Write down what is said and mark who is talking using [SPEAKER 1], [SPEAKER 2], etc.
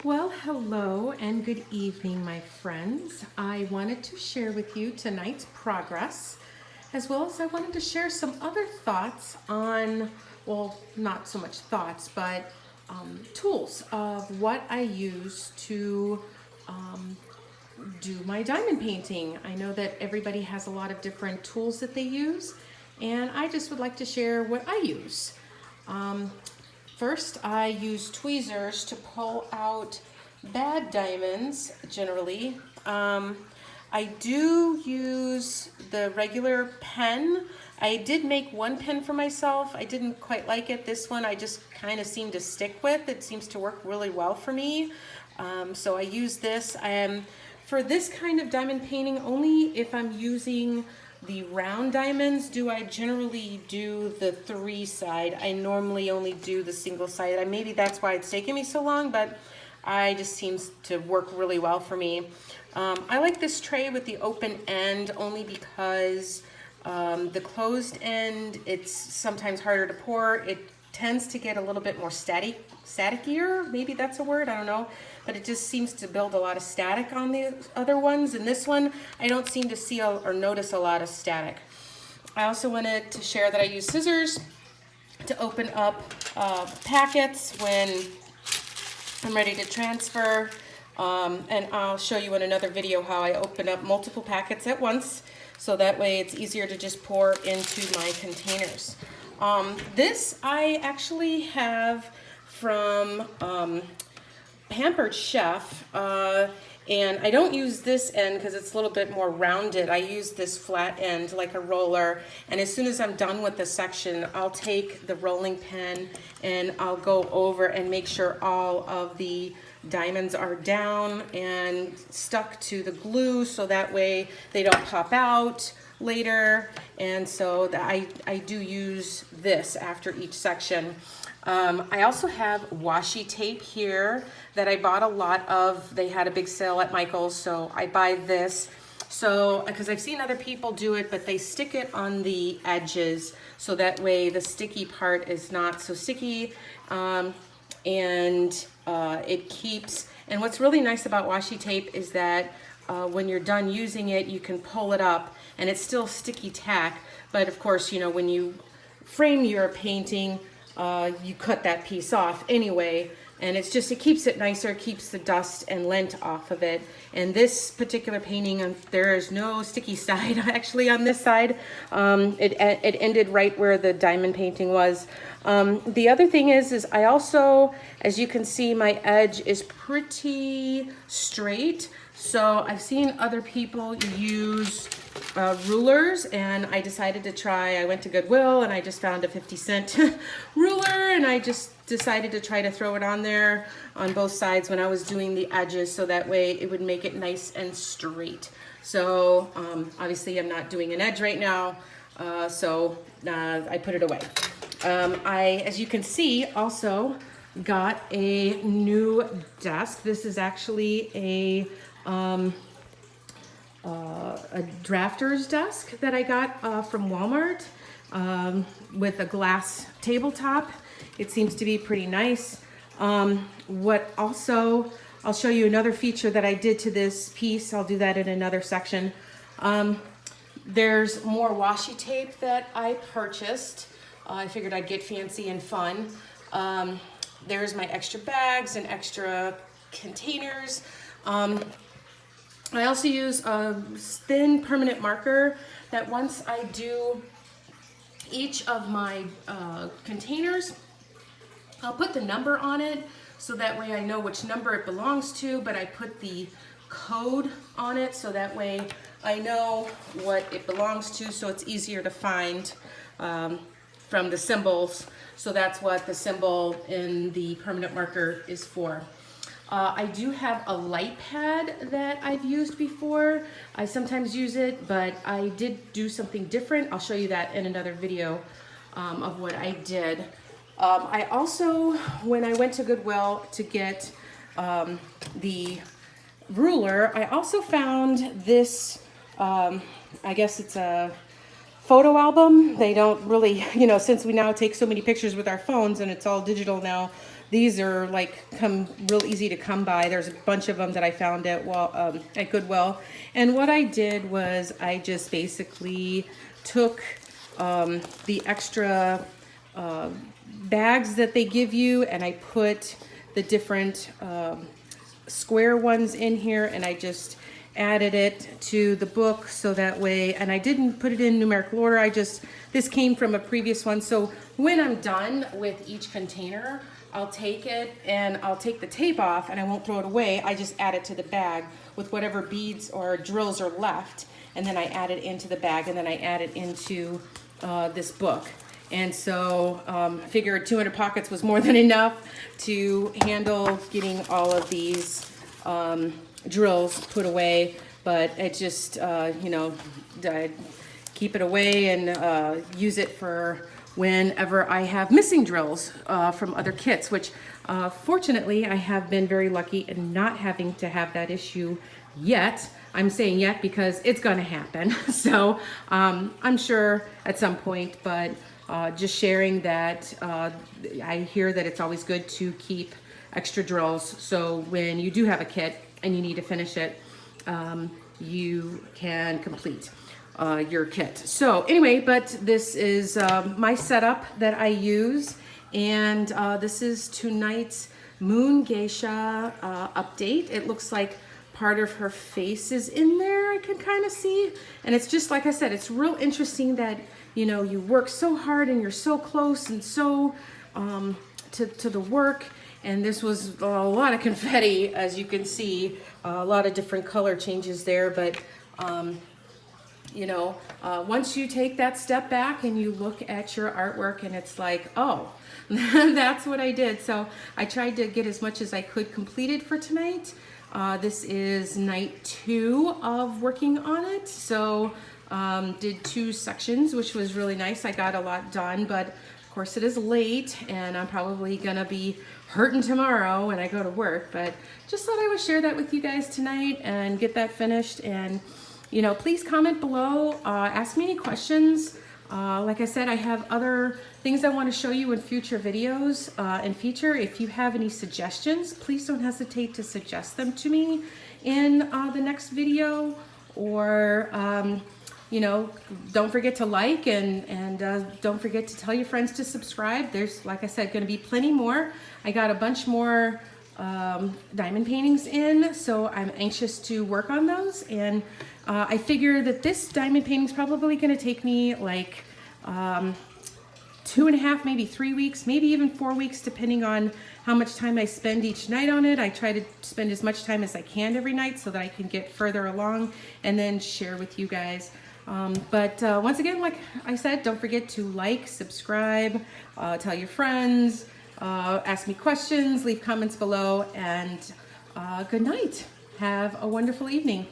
[SPEAKER 1] Well, hello and good evening, my friends. I wanted to share with you tonight's progress, as well as I wanted to share some other thoughts on, well, not so much thoughts, but tools of what I use to do my diamond painting. I know that everybody has a lot of different tools that they use, and I just would like to share what I use. Um, First, I use tweezers to pull out bad diamonds, generally. I do use the regular pen. I did make one pen for myself. I didn't quite like it. This one I just kind of seem to stick with. It seems to work really well for me. So I use this. For this kind of diamond painting, only if I'm using the round diamonds do I generally do the 3-side. I normally only do the single side. Maybe that's why it's taking me so long, but I just seems to work really well for me. I like this tray with the open end only because the closed end, it's sometimes harder to pour. It tends to get a little bit more statikier, maybe that's a word, I don't know, but it just seems to build a lot of static on the other ones. And this one, I don't seem to see or notice a lot of static. I also wanted to share that I use scissors to open up packets when I'm ready to transfer. And I'll show you in another video how I open up multiple packets at once, so that way it's easier to just pour into my containers. This I actually have from Pampered Chef, and I don't use this end because it's a little bit more rounded. I use this flat end like a roller, and as soon as I'm done with the section, I'll take the rolling pin and I'll go over and make sure all of the diamonds are down and stuck to the glue, so that way they don't pop out later. And so I do use this after each section. I also have washi tape here that I bought a lot of. They had a big sale at Michael's, so I buy this. So, because I've seen other people do it, but they stick it on the edges, so that way the sticky part is not so sticky, and it keeps, and what's really nice about washi tape is that when you're done using it, you can pull it up and it's still sticky tack, but of course, you know, when you frame your painting, you cut that piece off anyway, and it keeps it nicer, keeps the dust and lint off of it. And this particular painting, there is no sticky side actually on this side. It ended right where the diamond painting was. The other thing is I also, as you can see, my edge is pretty straight. So I've seen other people use rulers, and I decided to try. I went to Goodwill and I just found a 50-cent ruler, and I just decided to try to throw it on there on both sides when I was doing the edges, so that way it would make it nice and straight. So obviously I'm not doing an edge right now, so I put it away. I, as you can see, also got a new desk. This is actually a drafter's desk that I got from Walmart, with a glass tabletop. It seems to be pretty nice. What also, I'll show you another feature that I did to this piece. I'll do that in another section. There's more washi tape that I purchased. I figured I'd get fancy and fun. There's my extra bags and extra containers. I also use a thin permanent marker that once I do each of my containers, I'll put the number on it, so that way I know which number it belongs to, but I put the code on it so that way I know what it belongs to, so it's easier to find from the symbols. So that's what the symbol in the permanent marker is for. I do have a light pad that I've used before. I sometimes use it, but I did do something different. I'll show you that in another video of what I did. I also, when I went to Goodwill to get the ruler, I also found this, I guess it's a photo album. They don't really, you know, since we now take so many pictures with our phones and it's all digital now, these are like real easy to come by. There's a bunch of them that I found at Goodwill. And what I did was I just basically took the extra bags that they give you, and I put the different square ones in here, and I just added it to the book so that way, and I didn't put it in numerical order. This came from a previous one. So when I'm done with each container, I'll take it and I'll take the tape off, and I won't throw it away. I just add it to the bag with whatever beads or drills are left, and then I add it into the bag, and then I add it into this book. And so I figured 200 pockets was more than enough to handle getting all of these drills put away. But it just, you know, I keep it away and use it for whenever I have missing drills from other kits, which fortunately I have been very lucky in not having to have that issue yet. I'm saying yet because it's going to happen. So I'm sure at some point, but just sharing that I hear that it's always good to keep extra drills. So when you do have a kit and you need to finish it, you can complete your kit. So anyway, but this is my setup that I use. And this is tonight's Moon Geisha update. It looks like part of her face is in there, I can kind of see. And it's just like I said, it's real interesting that, you know, you work so hard and you're so close and so to the work. And this was a lot of confetti, as you can see, a lot of different color changes there. But, you know, once you take that step back and you look at your artwork and it's like, oh, that's what I did. So I tried to get as much as I could completed for tonight. This is night 2 of working on it. So did 2 sections, which was really nice. I got a lot done, but of course it is late and I'm probably gonna be hurting tomorrow when I go to work. But just thought I would share that with you guys tonight and get that finished. And, you know, please comment below, ask me any questions. Like I said, I have other things I want to show you in future videos and feature. If you have any suggestions, please don't hesitate to suggest them to me in the next video. Or, you know, don't forget to like and don't forget to tell your friends to subscribe. There's, like I said, going to be plenty more. I got a bunch more diamond paintings in, so I'm anxious to work on those. And I figure that this diamond painting is probably going to take me like 2.5, maybe 3 weeks, maybe even 4 weeks, depending on how much time I spend each night on it. I try to spend as much time as I can every night so that I can get further along and then share with you guys. But once again, like I said, don't forget to like, subscribe, tell your friends, ask me questions, leave comments below, and good night. Have a wonderful evening.